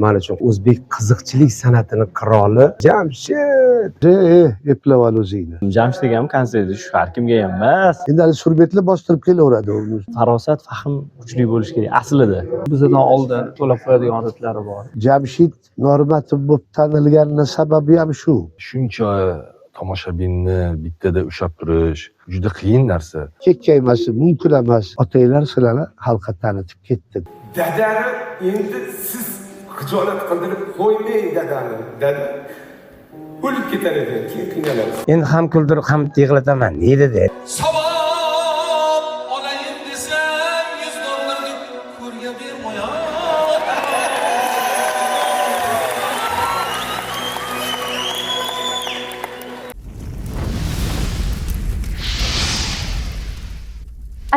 Men uchun o'zbek qiziqchilik san'atining qiroli Jamshid. Eplab ol o'zingni. Jamshidga ham konsert shu har kimga ham emas. Endi hali surbetlar bostirib kelaveradi u. Farosat, fahm kuchli bo'lish kerak aslida. Bizdan oldin to'lab qo'yadigan odatlari bor. Jamshid Normatov bo'lib tanilganining sababi ham shu. Shuncha tomoshabinni bittada ushlab turish juda qiyin narsa. Kekkaymasin mumkin emas. Otanglar sizlarni xalqqa tanitib ketdi. Dadani endi siz xijolat qildirib qo'ymang dadani. Dada o'lib ketar ekan, keyin qiynalasiz. Endi ham kuldirib ham yig'lataman. Ne dedi? Savob olayim desang 100 dollarni ko'rga bermoya.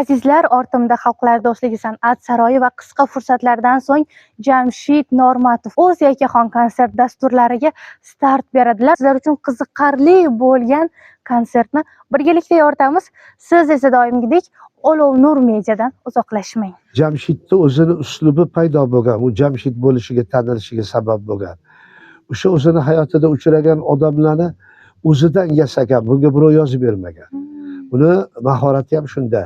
Azizlar, ortimda Xalqlar do'stligi san'at saroyi va qisqa fursatlardan so'ng Jamshid Normatov o'z yakkaxon konsert dasturlariga start beradilar. Sizlar uchun qiziqarli bo'lgan konsertni birgalikda yoritamiz. Siz esa doimgidek Olov Nur mediadan uzoqlashmang. Jamshidda o'zini uslubi paydo bo'lgan, u Jamshid bo'lishiga, tanilishiga sabab bo'lgan. O'sha o'zini hayotida uchragan odamlarni o'zidan yasagan, bunga birov yozib bermagan. Uni mahorati ham shunda.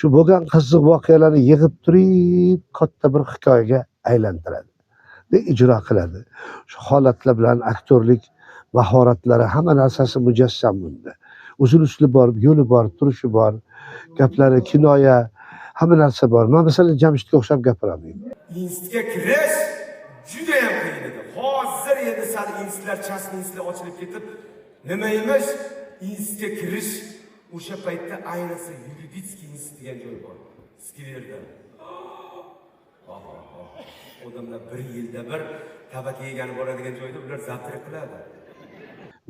Shu bo'lgan qiziq voqealarni yig'ib turib katta bir hikoyaga aylantiradi va ijro qiladi. Shu holatlar bilan aktyorlik mahoratlari hamma narsasi mujassam bunda. O'zini uslubi bor, yo'li bor, turishi bor, gaplari kinoya, hamma narsa bor. Men masalan Jamshidga o'xshab gapiraman. Institutga kirish juda ham qiyin edi. Hozir endi sal institutlar, chasni institutlar ochilib ketib, nima emish? Institutga kirish o'sha paytda ayniqsa Yuriditskiy institut degan joy bor. Skverda. Odamlar bir yilda bir tabak yegani boradigan joyda ular zavtrak qiladi.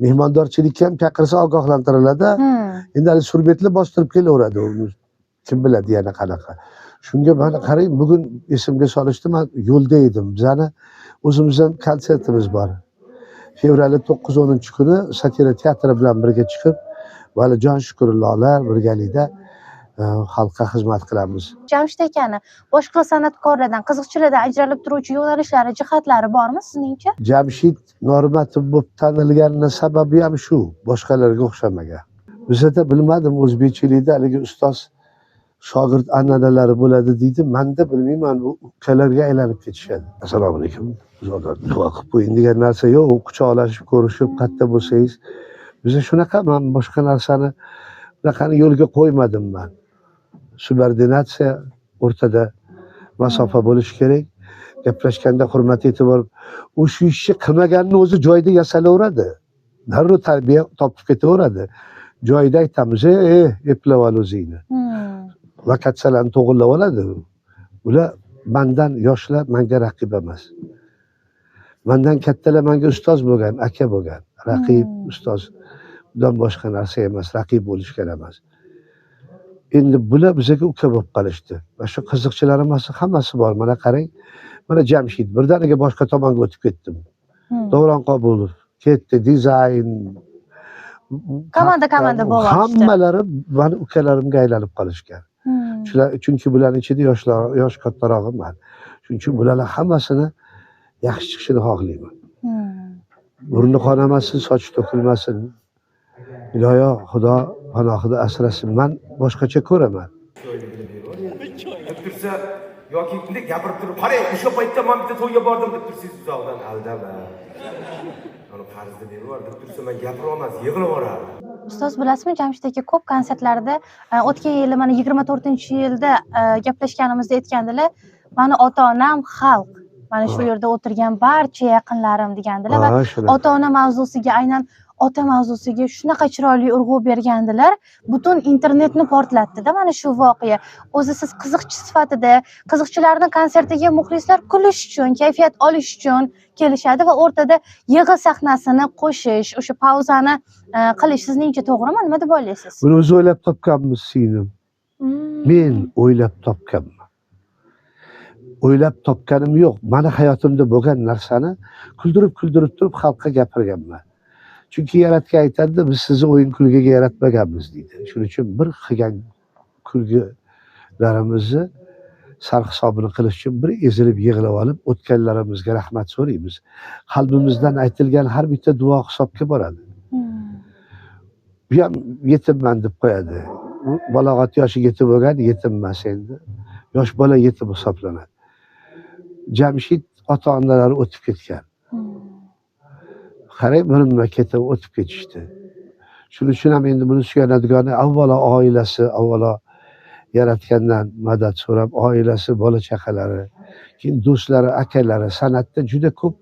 Mehmondorchilikka ham chaqirsa ogohlantiriladi. Endi hali surbetlar bostirib kelaveradi u. Kim biladi yana qanaqa. Shunga mana qarang, bugun esimga solishdi, men yo'lda edim. Bizani o'zimizdan konsertimiz bor. Fevralning 9-10-kuni Satira teatri bilan birga chiqib, Valijon Shukurullohlar birgalikda xalqqa xizmat qilamiz. Jamshid akani boshqa san'atkorlardan, qiziqchilardan ajralib turuvchi yo'nalishlari, jihatlari bormi sizningcha? Jamshid Normatov bo'lib tanilganining sababi ham shu, boshqalarga o'xshamagan. Bizda bilmadim, o'zbekchilikda haligi ustoz shogird an'analari bo'ladi deydi. Menda bilmayman, bu ukalarga aylanib ketishadi. Assalomu alaykum. Duo qilib qo'ying degan narsa yo'q. Quchoqlashib, ko'rishib, qatta bo'lsangiz, biza shunaqa, men boshqa narsani bunaqani yo'lga qo'ymadim men. Subordinatsiya, o'rtada masofa bo'lishi kerak. Gaplashganda hurmat e'tibor. U shu ishni qilmaganini o'zi joyida yasalaveradi. Darrov tarbiya topib ketaveradi. Joyida aytamiz, eplab ol o'zingni. Vakatsalarni to'g'irlab oladi. Ular mendan yoshlar menga raqib emas. Mendan kattalar menga ustoz bo'lgan, aka bo'lgan. Raqib, ustoz bundan boshqa narsa emas, raqib bo'lishgan emas. Endi bular bizga uka bo'lib qolishdi. Va shu qiziqchilarimiz hammasi bor. Mana qarang. Mana Jamshid birdaniga boshqa tomonga o'tib ketdim. Davron Qobulov ketdi, dizayn. Komanda bo'lib hammalari meni ukalarimga aylanib qolishgan. Shular chunki bularning ichida yosh kattarog'im man. Shuning uchun bularning hammasini yaxshi chiqishini xohlayman. Burni qonamasin, soch to'kilmasin. Iloyo Xudo panohida asrasin. Men boshqacha ko'raman. Tursa yoki bunday gapirib turib, qarang, o'sha paytda men bitta to'yga bordim deb tursiz, uzoqdan aldama. Mana qarzni berib deb tursa, men gapira olmas, yig'lab yuborardi. Ustoz, bilasizmi, Jamshid aka ko'p konsertlarda o'tgan yili mana 24-yilda gaplashganimizda aytgandilar, mani ota-onam xalq, mana shu yerda o'tirgan barcha yaqinlarim degandilar va ota-ona mavzusiga, aynan ota mavzusiga shunaqa chiroyli urg'u bergandilar. Butun internetni portlatdi-da mana shu voqea. O'zi siz qiziqchi sifatida qiziqchilarning konsertiga muxlislar kulish uchun, kayfiyat olish uchun kelishadi va o'rtada yig'i sahnasini qo'shish, o'sha pauzani qilish sizningcha to'g'rimi? Nima deb o'ylaysiz? Buni o'zi o'ylab topganmiz, singlim. Men o'ylab topganman. O'ylab topganim yo'q. Meni hayotimda bo'lgan narsani kuldirib turib xalqqa gapirganman. Chunki yaratgan aytadi, biz sizni o'yin kulgiga yaratmaganmiz deydi. Shuning uchun bir qilgan kulgilarimizni sarf hisobini qilish uchun bir ezilib yig'lab olib o'tganlarimizga rahmat so'raymiz. Qalbimizdan aytilgan har bitta duo hisobga boradi. Bu ham yetimman deb qo'yadi. Balog'at yoshiga yetib bo'lgan yetim emas endi. Yosh bola yetim hisoblanadi. Jamshid ota-onalari o'tib ketgan. Qarang, bir mamlakatdan o'tib ketishdi. Shuning uchun ham endi buni suyanadigani avvalo oilasi, avvalo yaratgandan madad so'rab, oilasi, bola chaqalari, keyin do'stlari, akalari, san'atda juda ko'p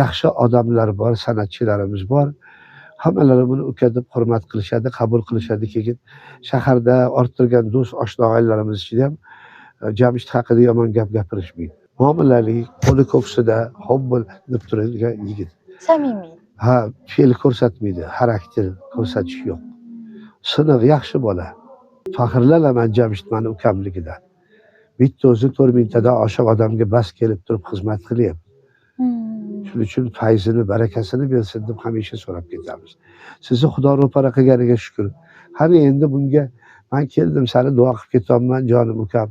yaxshi odamlar bor, san'atchilarimiz bor. Hammalari buni uka deb hurmat qilishadi, qabul qilishadi. Keyin shaharda orttirgan do'st, oshna oilalarimiz ichida ham Jamshid haqida yomon gap gapirishmaydi. Muomalali, qo'li ko'ksida hobbol deb turadigan yigit. Samimiy. Ha, fe'l ko'rsatmaydi, xarakter ko'rsatish yo'q. Siniq, yaxshi bola. Faxrlanaman Jamshid mani ukamligidan. Bitta o'zi 4 mingtadan oshiq odamga bas kelib turib xizmat qilyapti. Shuning uchun fayzini, barakasini bersin deb hamisha so'rab ketamiz. Sizni Xudo ro'para qilganiga shukr. Qani endi bunga men keldim, seni duo qilib ketyapman, jonim ukam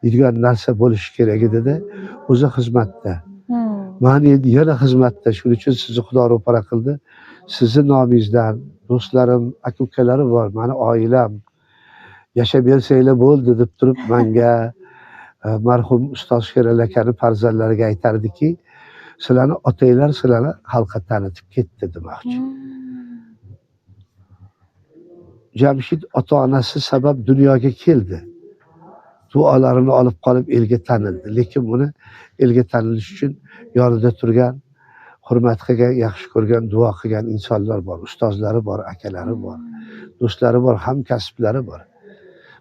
deydigan narsa bo'lishi kerak edi-da. O'zi xizmatda. Mani endi yana xizmatda. Shuning uchun sizni Xudo ro'para qildi. Sizni nomingizdan do'stlarim, aka-ukalarim bor, mani oilam yashab bersanglar bo'ldi deb turib menga marhum ustoz Sherali akani farzandlariga aytardiki, sizlarni otanglar sizlarni xalqqa tanitib ketdi demoqchi. Jamshid ota-onasi sabab dunyoga keldi. Duolarini olib qolib elga tanildi. Lekin buni elga tanilish uchun yonida turgan, hurmat qilgan, yaxshi ko'rgan, duo qilgan insonlar bor, ustozlari bor, akalari bor, do'stlari bor, hamkasblari bor.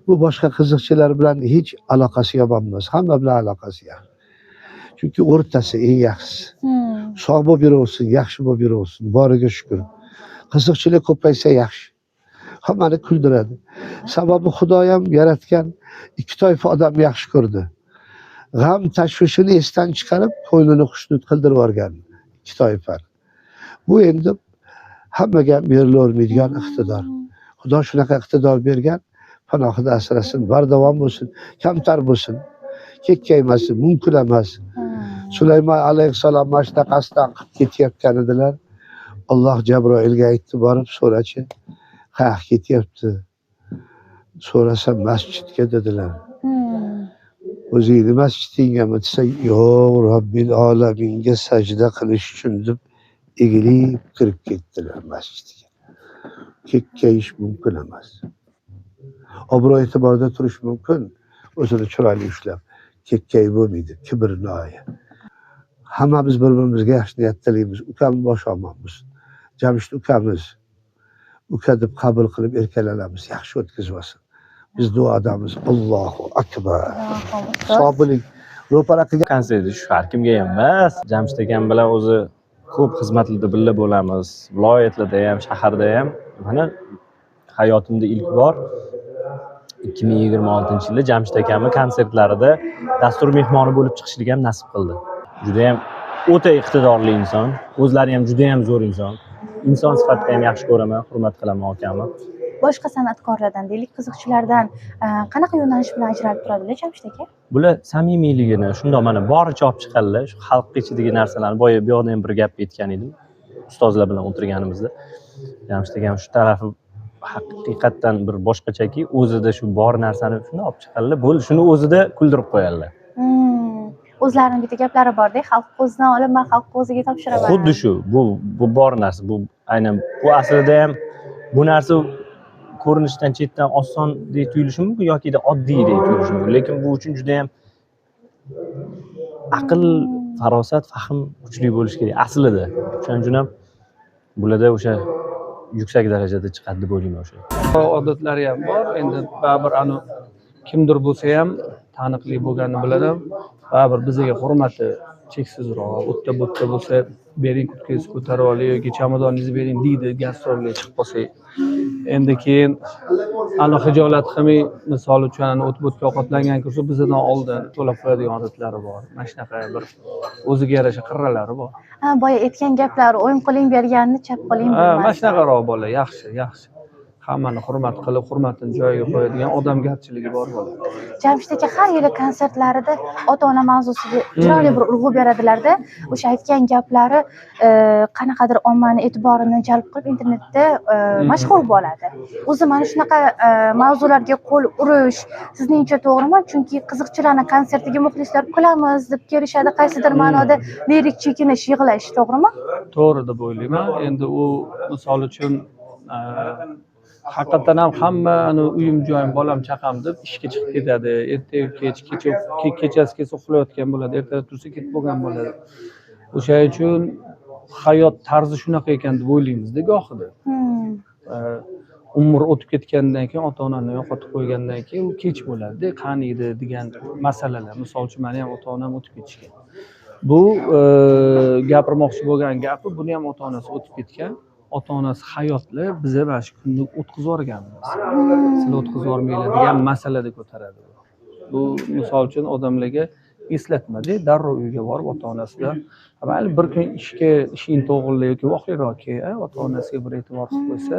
Bu boshqa qiziqchilar bilan hech aloqasi yomon emas. Hamma bilan aloqasi yaxshi. Chunki o'rtasi eng yaxshisi. Sog' bo'lib yuraversin, yaxshi bo'lib yuraversin, boriga shukr. Qiziqchilik ko'paysa yaxshi. Hammani kuldiradi. Sababi Xudo ham yaratgan ikki toifa odam yaxshi ko'rdi. G'am tashvishini esdan chiqarib, ko'nglini xushnud qildirib yuborgan ikki toifa. Bu endi hammaga berilavermaydigan iqtidor. Xudo shunaqa iqtidor bergan, panohida asrasin, bardavom bo'lsin, kamtar bo'lsin, kekkaymasin, mumkin emas. Sulaymon alayhissalom mana shunaqasidan qilib ketayotgan edilar. Alloh Jabroilga aytdi, borib so'rachi, qayerga ketyapti? So'rasa masjidga dedilar. O'zingni masjidingami desa, yo'q, Robbil olaminga sajda qilish uchun deb egilib kirib ketdilar masjidga. Kekkayish mumkin emas. Obro' e'tiborda turish mumkin, o'zini chiroyli ushlab. Kekkayib bo'lmaydi, kibrnoyi. Hammamiz bir-birimizga yaxshi niyat tilaymiz. Ukam boshi omon bo'lsin. Jamshid ukamiz. Uka deb qabul qilib erkalanamiz, yaxshi o'tkazib olsin. Biz duodamiz. Allohu akbar. Sog' bo'ling. Ro'para qilgan Konsert shu har kimga ham emas. Jamshid akam bilan o'zi ko'p xizmatlarda birga bo'lamiz. Viloyatlarda ham, shaharda ham. Mana hayotimda ilk bor 2026-yilda Jamshid akamning konsertlarida dastur mehmoni bo'lib chiqishlik ham nasib qildi. Juda ham o'ta iqtidorli inson, o'zlari ham juda ham zo'r inson. Inson sifatida ham yaxshi ko'raman, hurmat qilaman akamni. Boshqa san'atkorlardan, deylik, qiziqchilardan qanaqa yo'nalish bilan ajralib turadilar Jamshid aka? Bular samimiyligini shundoq mana boricha olib chiqadilar. Shu xalq ichidagi narsalarni boya bu yoqda ham bir gap aytgan edim. Ustozlar bilan o'tirganimizda. Jamshid akam shu tarafi haqiqatdan bir boshqachaki, o'zida shu bor narsani shuni olib chiqadilar. Bo'ldi, shuni o'zida kuldirib qo'yadilar. O'zlarining bitta gaplari bor-da, xalq ko'zidan olib, men xalq ko'ziga topshiraman. Xuddi shu, bu bor narsa. Bu aynan bu aslida ham bu narsa ko'rinishdan chetdan osondek tuyulishi mumkin yoki oddiydek tuyulishi mumkin, lekin bu uchun juda ham aql, farosat, fahm kuchli bo'lish kerak aslida. Shuning uchun ham bularda o'sha yuksak darajada chiqadi deb o'ylayman o'sha. Odatlari ham bor. Endi baribir ani kimdir bo'lsa ham taniqli bo'lganini biladim. Baribir bizga hurmati cheksizroq. O'tda bo'tda bo'lsa, bering kutkangizni ko'tarib oling yoki chamodoningizni bering deydi, gastrolga chiqib qolsak. Endi keyin ani hijolat qilmay, misol uchun ani o't-bo'tga ovqatlangan ko'rsa, bizdan oldin to'lab qo'yadigan odatlari bor. Mana shunaqa bir o'ziga yarasha qirralari bor. Boya aytgan gaplari o'ng qo'ling berganini chap qo'ling bermas. Mana shunaqaroq bola, yaxshi. hammani hurmat qilib, hurmatini joyiga qo'yadigan odamgarchiligi bor bo'ladi. Jamshid aka har yili konsertlarida ota-ona mavzusiga chiroyli bir urg'u beradilarda, o'sha aytgan gaplari qanaqadir ommani e'tiborini jalb qilib internetda mashhur bo'ladi. O'zi mana shunaqa mavzularga qo'l urish sizningcha to'g'rimi? Chunki qiziqchilarni konsertiga muxlislar kulamiz deb kelishadi, qaysidir ma'noda lirik chekinish, yig'lash, to'g'rimi? To'g'ri deb o'ylayman. Endi u misol uchun haqiqatan ham hamma uyim joyim bolam chaqam deb ishga chiqib ketadi. Ertayu kech, kechasi kelsa uxlayotgan bo'ladi, ertalab tursa ketib bo'lgan bo'ladi. O'shaning uchun hayot tarzi shunaqa ekan deb o'ylaymizda gohida. Umr o'tib ketgandan keyin ota-onani yo'qotib qo'ygandan keyin u kech bo'ladi, qaniydi degan masalalar. Misol uchun meni ham ota-onam o'tib ketishgan. Bu gapirmoqchi bo'lgan gapi, buni ham ota-onasi o'tib ketgan. Ota-onasi hayotli, biza mana shu kunni o'tkazib yuborganmiz. Sizlar o'tkazib yubormanglar degan masalada ko'taradi. Bu misol uchun odamlarga eslatmadi, darrov uyga borib ota-onasidan mayli bir kun ishing to'g'rila yoki voqeroq ota-onasiga bir e'tibor qilib qo'ysa,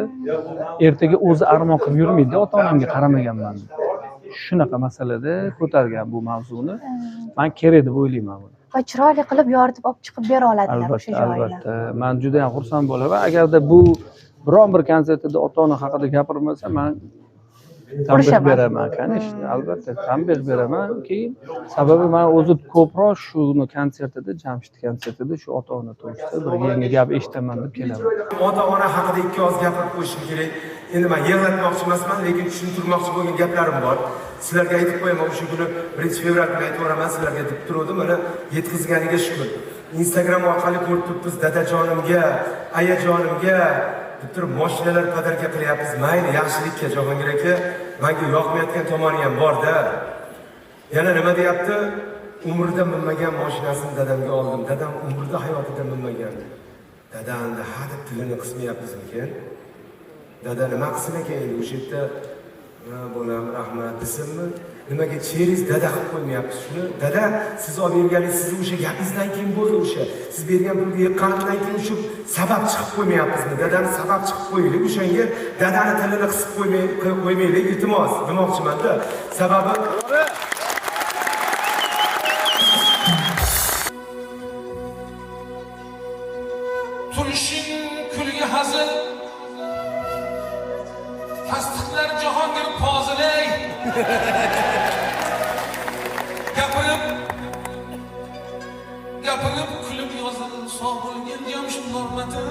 ertaga o'zi armon qilib yurmaydi, ota-onamga qaramaganman. Shunaqa masalada ko'targan bu mavzuni. Men kerak deb o'ylayman buni. Va chiroyli qilib yoritib olib chiqib bera oladilar o'sha joylar. Albatta, men juda ham xursand bo'laman. Agarda bu biron bir konsertida ota-ona haqida gapirmasa, men tanbeh beraman, конечно, albatta tanbeh beramanki, sababi men o'zi ko'proq shuni konsertida, Jamshid konsertida shu ota-ona to'g'risida bir yangi gap eshitaman deb kelaman. Ota-ona haqida ikki oz gapirib qo'yishim kerak. Endi men yig'latmoqchi emasman, lekin tushuntirmoqchi bo'lgan gaplarim bor. Sizlarga aytib qo'yaman, o'sha kuni 1-fevral kuni aytib o'raman sizlarga deb turdim, mana yetkazganiga shukur. Instagram orqali ko'rib turibmiz, dadajonimga, ayajonimga deb turib mashinalar podarka qilyapmiz. Mayli, yaxshilikka Jahongir aka, menga yoqmayotgan tomoni ham bor-da. Yana nima deyapti? Umrida minmagan mashinasini dadamga oldim. Dadam umrida hayotida minmagan. Dadamni hadeb tilini qismayapmizmikan? Dada nima qilsin ekan endi o'sha yerda bolam rahmat desinmi? Nimaga cheriz dada qilib qo'ymayapsiz shuni? Dada, siz olib berganingiz sizni o'sha gapingizdan keyin bo'ldi o'sha. Siz bergan pulni yiqqanimdan keyin shu sabab chiqib qo'ymayapsizmi? Dadani sabab chiqib qo'yaylik. O'shanga dadani tilini qisib qo'ymaylik, iltimos demoqchiman-da. Sababi Turishing kulgi hazil tasdiqlar Jahongir Pozilay gapirib kulib yozildi sog' bo'lgan Jamshid Normatov.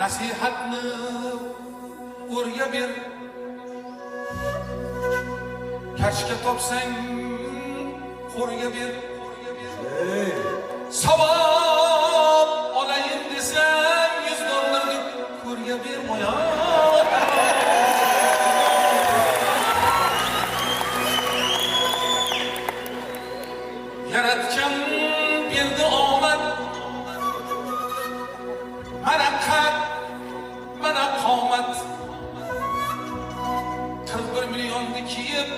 Nasihatni o'rga ber, kashka topsang qo'rga ber. Savob olayin desang $100 ko'rga ber oyoq. Yaratgan berdi omad, mana qad, mana qomat. 41 millionni kiyib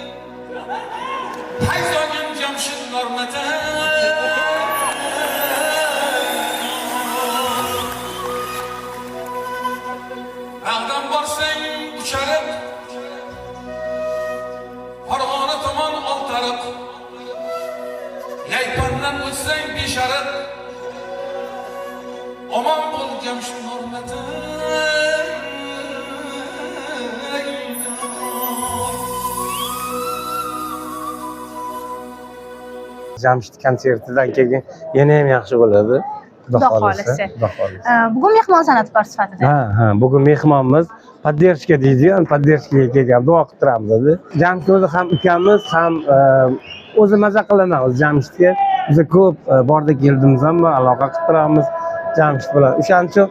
payzogim Jamshid Normatov. Bag'dan borsang ucharib, Farg'ona tomon oltariq, Yaypondan o'tsang besharib, omon bo'l Jamshid Normatov. Jamshid konsertidan keyin yana ham yaxshi bo'ladi. Xudo xohlasa. Xudo xohlasa. Bugun mehmon san'atkor sifatida. Ha, bugun mehmonimiz поддержка deydigan, поддержкаga kelgan, duo qilib turamiz dedi. Jamshid o'zi ham ukamiz, ham o'zi maza qilaman o'zi Jamshidga. Biz ko'p borda keldimiz ham aloqa qilib turamiz Jamshid bilan. O'shaning uchun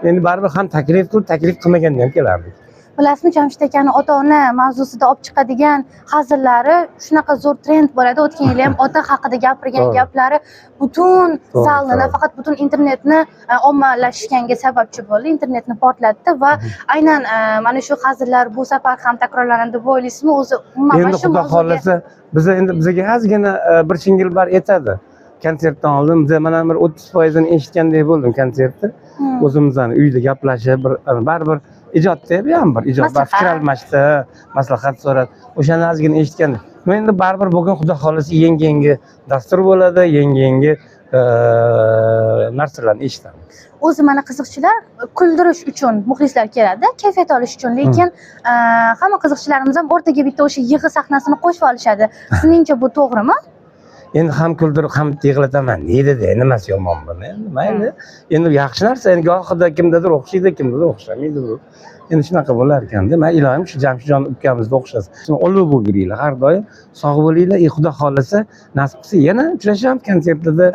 endi baribir ham taklif qilib, taklif qilmaganda ham kelardik. Bilasizmi, Jamshid akani ota-ona mavzusida olib chiqadigan hazillari shunaqa zo'r trend bo'ladi. O'tgan yili ham ota haqida gapirgan gaplari butun zalni, nafaqat butun internetni ommalashishganga sababchi bo'ldi. Internetni portlatdi va aynan mana shu hazillar bu safar ham takrorlanadi deb o'ylaysizmi? O'zi umuman Endi shu xudo xohlasa bizga ozgina bir chingilbar etadi. Konsertdan oldin biz mana bir 30% eshitgandek bo'ldim konsertni. O'zimizni uyda gaplashib, baribir ijodda ham bir ijod fikr almashdi, maslahat so'radi. O'shani ozgina eshitgandim. Men endi baribir bugun xudo xohlasa yangi dastur bo'ladi, yangi narsalarni eshitamiz. O'zi mana qiziqchilar kuldirish uchun muxlislar keladi, kayfiyat olish uchun, lekin hamma qiziqchilarimiz ham o'rtaga bitta o'sha yig'i sahnasini qo'shib olishadi. Sizningcha bu to'g'rimi? Endi ham kuldirib ham yig'lataman deydi-da, nimasi yomon buni. Endi mayli. Endi yaxshi narsa, endi gohida kimdadir o'xshaydi, kimdadir o'xshamaydi bu. Endi shunaqa bo'lar ekanda. Men ilohim shu Jamshidjon ukamizni o'xshasin. Ulug' bo'linglar, har doim sog' bo'linglar. Xudo xolasa, nasib qilsa yana uchrashamiz konsertlarda,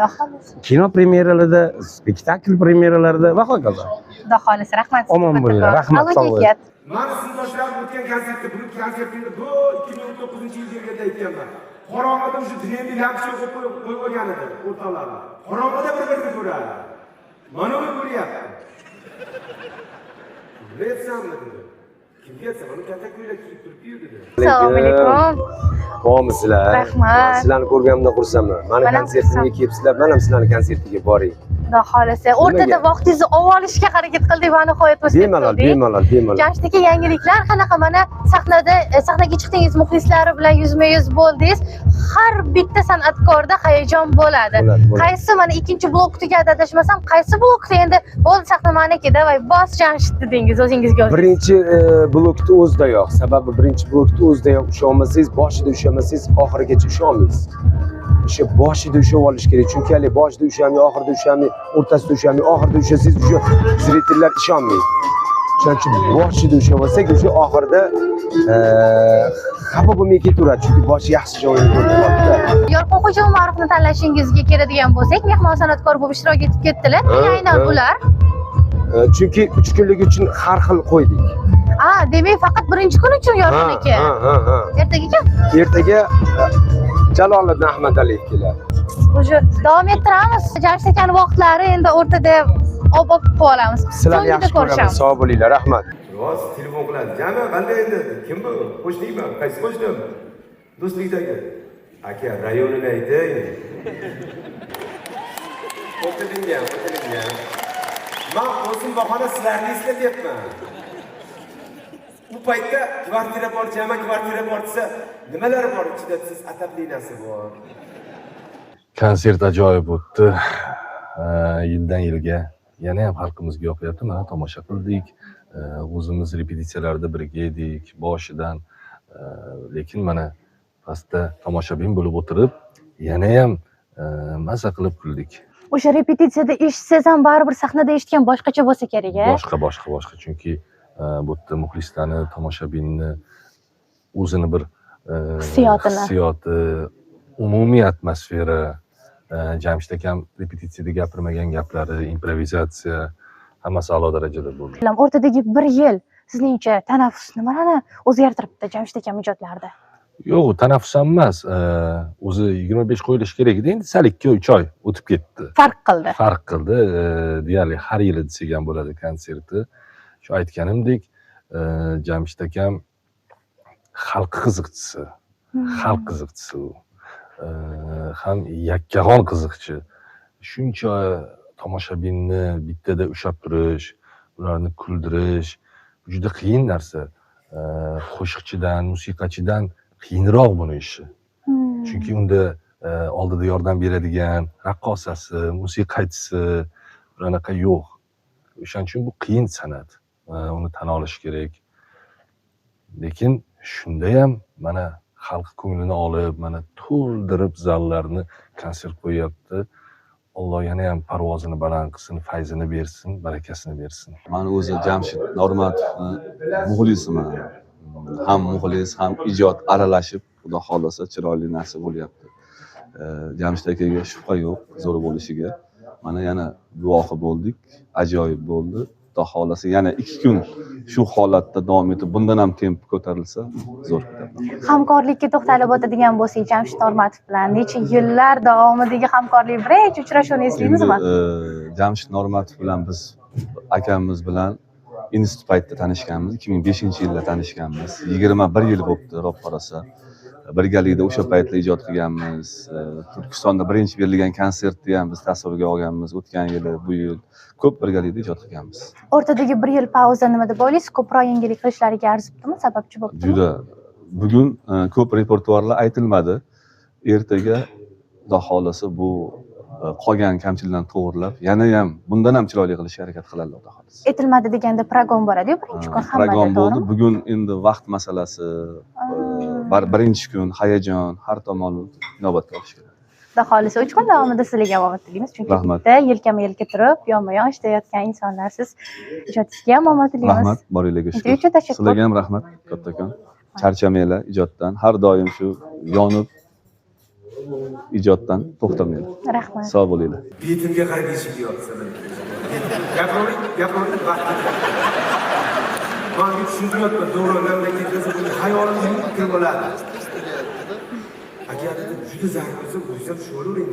kino premyeralarida, spektakl premyeralarida va hokazo. Xudo xolasa, rahmat. Omon bo'linglar, rahmat, sog' bo'ling. Mana sinfdoshlar o'tgan konsertda, bu konsertda bu 2019-yilda aytganman. Qorong'ida shu dinamik yaxshi qo'yib qo'ygan edi o'rtoqlarni. Qorong'ida bir-birini ko'radi. Mana uni ko'ryapti. Bilasanmi dedi. Kimga aytsam, uni katta ko'ylak kiyib turib-yu dedi. Assalomu alaykum. Komsizlar. Rahmat. Sizlarni ko'rganimda xursandman. Mani konsertimga kelibsizlar, men ham sizlarning konsertiga boring. Xudo xolasa, o'rtada vaqtingizni olib olishga harakat qildik va nihoyat o'zgarib qoldik. Bemalol. Jamshid aka, yangiliklar qanaqa? Mana sahnaga chiqdingiz, muxlislari bilan yuzma-yuz bo'ldingiz. Har bitta san'atkorda hayajon bo'ladi. Qaysi mana ikkinchi blok tugadi adashmasam, qaysi blokda endi bo'ldi sahna meniki, davay bos Jamshid dedingiz o'zingizga o'zingiz. Birinchi blokda o'zidayoq, sababi birinchi blokda o'zidayoq ushlamasangiz, boshida ushlamasangiz, oxirigacha usholmaysiz. O'sha boshida ushlab olish kerak. Chunki hali boshida ushamay, oxirida ushamay, o'rtasida ushamay, oxirida ushasangiz o'sha zritellar ishonmaydi. Shuning uchun boshida ushlab olsak, o'sha oxirida xafa bo'lmay ketaveradi. Chunki boshi yaxshi joyini ko'radi. Yorqinxo'ja Umarovni tanlashingizga keladigan bo'lsak, mehmon san'atkor bo'lib ishtirok etib ketdilar. Nega aynan ular? Chunki 3 kunlik uchun har xil qo'ydik. Demak, faqat birinchi kun uchun Yorqin aka. Ertaga kim? Ertaga Jaloliddin Ahmadaliyev keladi. O'sha davom ettiramiz. Jamshid akani vaqtlari endi o'rtada olib qolamiz. Sizlarni yaxshi ko'raman. Sog' bo'linglar, rahmat. Rost telefon qiladi. Jami, qanday endi? Kim bu? Qo'shningmi? Qaysi qo'shnim? Do'stlikdagi. Aka, rayonini ayting. O'tiringan. Men o'zim bahona sizlarni eslatyapman. Bu paytda kvartira bor, jami kvartira bor desa, nimalar bor ichida siz atabli narsa bor. Konsert ajoyib o'tdi. Yildan yilga yana ham xalqimizga yoqyapti. Mana tomosha qildik. O'zimiz repetitsiyalarda birga edik boshidan. Lekin mana pastda tomoshabin bo'lib o'tirib, yana ham maza qilib kuldik. O'sha repetitsiyada eshitsangiz ham baribir sahnada eshitgan boshqacha bo'lsa kerak-a? Boshqa. Chunki bu yerda muxlislarni, tomoshabinni o'zini bir hissiyoti, umumiy atmosfera, Jamshid akam repetitsiyada gapirmagan gaplari, improvizatsiya hammasi a'lo darajada bo'ldi. O'rtadagi bir yil sizningcha tanaffus nimalarni o'zgartiribdi Jamshid akam ijodlarida? Yo'q, tanaffus ham emas. O'zi 25 qo'yilishi kerak edi. Endi sal 2-3 oy o'tib ketdi. Farq qildi. Deyarli har yili desak ham bo'ladi konserti. Shu aytganimdek, Jamshid akam xalq qiziqchisi u. Ham yakkag'on qiziqchi. Shuncha tomoshabinni bittada ushlab turish, ularni kuldirish juda qiyin narsa. Qo'shiqchidan, musiqachidan qiyinroq buni ishi. Chunki unda oldida yordam beradigan raqqosasi, musiqachisi bunaqa yo'q. O'shaning uchun bu qiyin san'at. Uni tan olish kerak. Lekin shunda ham mana xalq ko'nglini olib, mana to'ldirib zallarni konsert qo'yapti. Alloh yana ham parvozini baland qilsin, fayzini bersin, barakasini bersin. Men o'zi Jamshid Normatovni muxlisiman. Ham muxlis, ham ijod aralashib, xudo xolasa chiroyli narsa bo'lyapti. Jamshid akaga shubha yo'q zo'r bo'lishiga. Mana yana guvohi bo'ldik. Ajoyib bo'ldi. xudo xohlasa yana 2 kun shu holatda davom etib bundan ham temp ko'tarilsa zo'r ketadi. Hamkorlikka to'xtalib o'tadigan bo'lsak, Jamshid Normatov bilan necha yillar davomidagi hamkorlik, birinchi uchrashuvni eslaymizmi? Jamshid Normatov bilan biz akamiz bilan institut paytida tanishganmiz, 2005-yilda tanishganmiz. 21 yil bo'libdi, ro'p qarasa. Birgalikda o'sha paytda ijod qilganmiz. Turkistonda birinchi berilgan konsertni ham biz tasvirga olganmiz. O'tgan yili, bu yil ko'p birgalikda ijod qilganmiz. O'rtadagi 1 yil pauza nima deb o'ylaysiz? Ko'proq yangilik qilishlariga arzibdimi, sababchi bo'libdimi? Juda. Bugun ko'p repertuarlar aytilmadi. Ertaga xudo xolasa bu qolgan kamchiliklarni to'g'rilab, yana ham bundan ham chiroyli qilishga harakat qiladi xudo xolasa. Aytilmadi deganda program bo'ladi-yu, birinchi kun hammada. Program bo'ldi. Bugun endi vaqt masalasi, birinchi kun hayajon, har tomonli inobatga olish kerak. Xudo xolasa 3 kun davomida sizlarga omad tilaymiz, chunki bitta yelkama-yelka turib, yonma-yon ishlayotgan insonlarsiz. Ijodingizga ham omad tilaymiz. Rahmat, boringlarga Juda tashakkur. Sizlarga ham rahmat, kattakon. Charchamanglar ijoddan, har doim shu yonib ijoddan to'xtamanglar. Rahmat. Sog' bo'linglar. Betimga qarab eshik yopsa. Gapiring, vaqt. Men tushunmayapman, to'g'ri mamlakatda buni hayolimga kirib bo'ladi. Agar juda zarur bo'lsa, o'zim sho'ravering.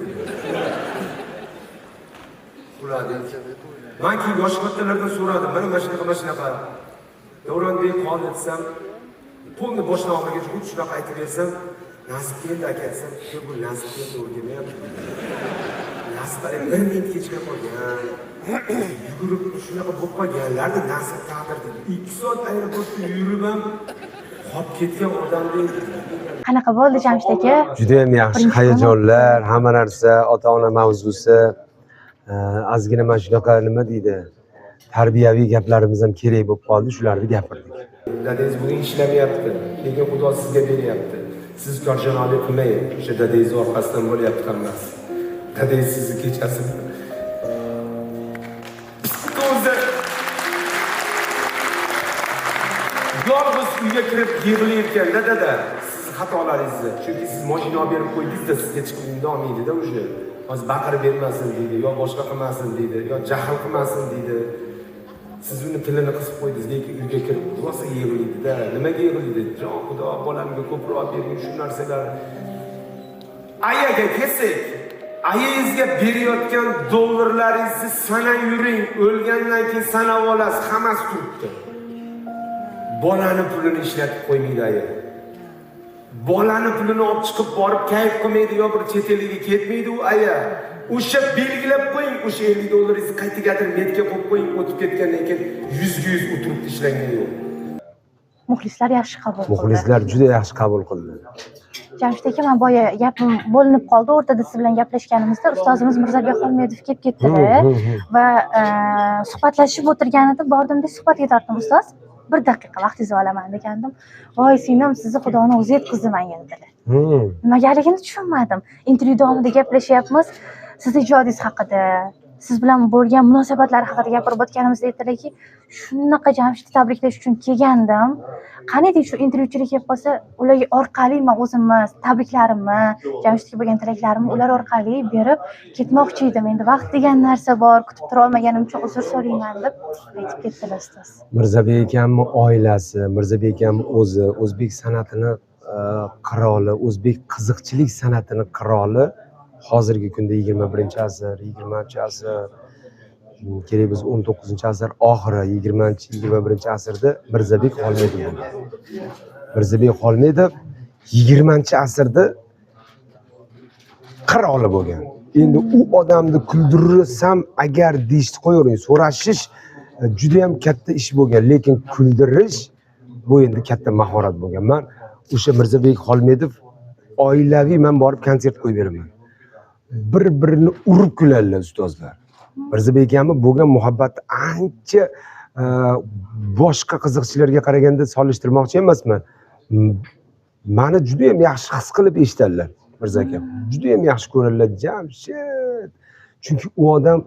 Ulardan men keyin yosh kattalardan so'radim, mana shunaqa. Davronbek qol etsam, pulni boshdan oxirigacha xuddi shunaqa aytib bersam, nasib keldi aka desam, bu nasib keldi o'rganmayapti. Nasib bir minut kechga qolgan. Yugurib shunaqa bo'lib qolganlarni nasib taqdir dedi. 2 soat aeroportda yurib ham qolib ketgan odamdek. Qanaqa bo'ldi Jamshid aka? Juda ham yaxshi hayajonlar, hamma narsa, ota-ona mavzusi, ozgina mana shunaqa nima deydi, tarbiyaviy gaplarimiz ham kerak bo'lib qoldi, shularni gapirdik. Dadangiz bugun ishlamayapti, lekin Xudo sizga beryapti. Siz korjonalik qilmang, o'sha dadangiz orqasidan bo'lyapti hammasi. Dadangiz sizni kechasi yolg'iz uyga kirib yig'layotganda dada, siz xatolaringizni, chunki siz mashina olib berib qo'ydingiz-da, sizga chiqib olmaydi-da o'sha. Hozir baqirib bermasin deydi, yo boshqa qilmasin deydi, yo jahl qilmasin deydi. Siz uni tilini qisib qo'ydingiz, lekin uyga kirib rosa yig'laydi-da. Nimaga yig'laydi? Jon Xudo bolamga ko'proq bergin shu narsalar. Ayaga kelsak, ayangizga berayotgan dollarlaringizni sanab yuring, o'lgandan keyin sanab olasiz, hammasi turibdi. Bolani pulini ishlatib qo'ymaydi aya. Bolani pulini olib chiqib borib kayf qilmaydi, yo bir chet elga ketmaydi u aya. O'sha belgilab qo'ying, o'sha 50 dollaringizni qaytagadir metga qo'yib qo'ying, o'tib ketgandan keyin 100 o'tirib ishlangan yo'q. Muxlislar yaxshi qabul qildi. Muxlislar juda yaxshi qabul qildi. Jamshid aka, men boya gapim bo'linib qoldi, o'rtada siz bilan gaplashganimizda ustozimiz Mirzabek Xolmedov kelib ketdilar va suhbatlashib o'tirganida bordimda suhbatga tortdim, ustoz. 1 daqiqa vaqtingizni olaman degandim. Voy singlim, sizni Xudoning o'zi yetkazdi menga dedilar. Nimaligini tushunmadim. Intervyu davomida gaplashyapmiz. Siz ijodingiz haqida, siz bilan bo'lgan munosabatlar haqida gapirib o'tganimizda aytdilarki, shunaqa Jamshidni tabriklash uchun kelgandim. Qani deydi, shu intervyuchilik kelib qolsa, ular orqali men o'zimni tabriklarimni, Jamshidga bo'lgan tilaklarimni ular orqali berib ketmoqchi edim. Endi vaqt degan narsa bor, kutib tura olmaganim uchun uzr so'rayman deb aytib ketdilar ustoz. Mirzabek akamning oilasi, Mirzabek akamning o'zi, o'zbek san'atini qiroli, o'zbek qiziqchilik san'atini qiroli hozirgi kunda 21-asr, 20-asr, kerak biz 19-asr oxiri, 20-21-asrda Mirzabek Xolmedov bo'lgan. Mirzabek Xolmedov 20-asrda qiroli bo'lgan. Endi u odamni kuldirsam agar deyishni qo'yavering, so'rashish juda ham katta ish bo'lgan, lekin kuldirish bu endi katta mahorat bo'lgan. Men o'sha Mirzabek Xolmedov oilaviy men borib konsert qo'yib beraman. Bir-birini urib kuladilar ustozlar. Mirzabek akamning bo'lgan muhabbati ancha boshqa qiziqchilarga qaraganda solishtirmoqchi emasman. Meni juda ham yaxshi his qilib eshitadilar Mirza akam. Juda ham yaxshi ko'radilar Jamshid. Chunki u odam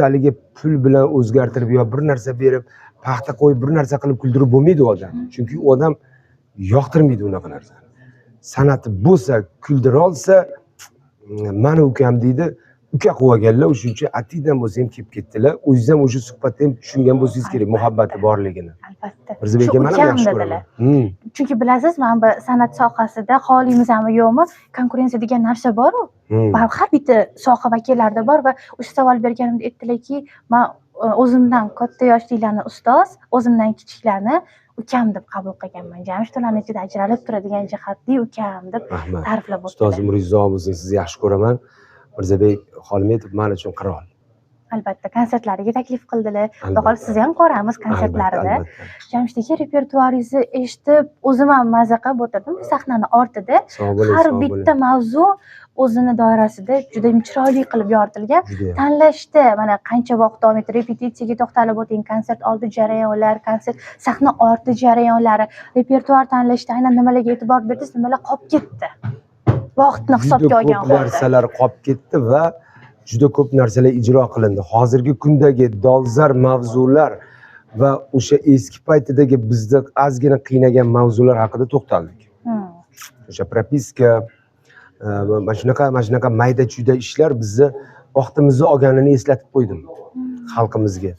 haligi pul bilan o'zgartirib yo bir narsa berib, paxta qo'yib bir narsa qilib kuldirib bo'lmaydi u odam. Chunki u odam yoqtirmaydi unaqa narsani. San'ati bo'lsa, kuldira olsa, mani ukam deydi, uka qilib olganlar o'shuning uchun atiydan bo'lsa ham kelib ketdilar o'zingiz ham o'sha suhbatda ham tushungan bo'lsangiz kerak muhabbati borligini albatta Mirzabek shu aka mana ukam yaxshi dedilar ko'raman chunki bilasiz mana bu san'at sohasida xohlaymizmi yo'qmi konkurensiya degan narsa boru baribir har bitta soha vakillarida bor va o'sha savol berganimda aytdilarki man o'zimdan katta yoshlilarni ustoz o'zimdan kichiklarni ukam deb qabul qilganman jamshid ularni ichida ajralib turadigan jihatli ukam deb rahmat ta'riflab o'tdilar ustozim umringiz bo'lsin sizni yaxshi ko'raman Mirzabek Xolmetov men uchun qirol albatta konsertlariga taklif qildilar xudo xohlasa sizni ham ko'ramiz konsertlarida jamshid aka repertuaringizni eshitib o'zim ham maza qilib o'tirdim sahnani ortida sog' bo'ling har sog' bo'ling bitta mavzu o'zini doirasida juda chiroyli qilib yoritilgan Judayam. tanlashda mana qancha vaqt davom etdi repetitsiyaga to'xtalib o'ting konsert oldi jarayonlar konsert sahna orti jarayonlari repertuar tanlashda aynan nimalarga e'tibor berdingiz nimalar qolib ketdi vaqtni hisobga juda olgan ko'p holda narsalar qolib ketdi va juda ko'p narsalar ijro qilindi hozirgi kundagi dolzarb mavzular va o'sha eski paytidagi bizni ozgina qiynagan mavzular haqida to'xtaldik o'sha propiska mana shunaqa mayda chuyda ishlar bizni vaqtimizni olganini eslatib qo'ydim xalqimizga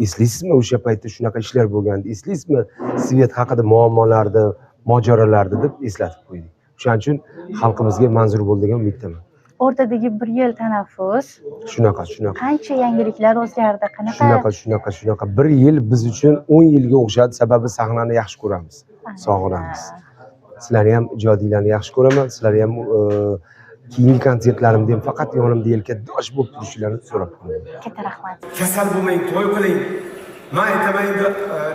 eslaysizmi o'sha paytda shunaqa ishlar bo'lgandi eslaysizmi svet haqida muammolarni mojarolarni deb eslatib qo'ydik o'shaning uchun xalqimizga manzur bo'ldi degan umiddaman o'rtadagi bir yil tanaffus shunaqa qancha yangiliklar o'zgardi qanaqa shunaqa bir yil biz uchun 10 yilga o'xshadi sababi sahnani yaxshi ko'ramiz sog'inamiz sizlarni ham ijodiylarni yaxshi ko'raman sizlarni ham keyingi konsertlarimda ham faqat yonimda yelkadosh bo'lib turishlarini so'rab qolaman katta rahmat kasal bo'lmang to'y qiling man aytaman endi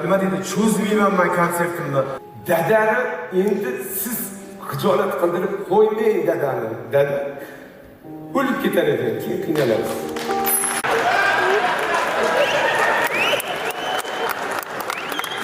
nima deydi cho'zmayman man konsertimni dadani endi siz xijolat qildirib qo'ymang dadani dada o'lib ketar ekan keyin qiynalasiz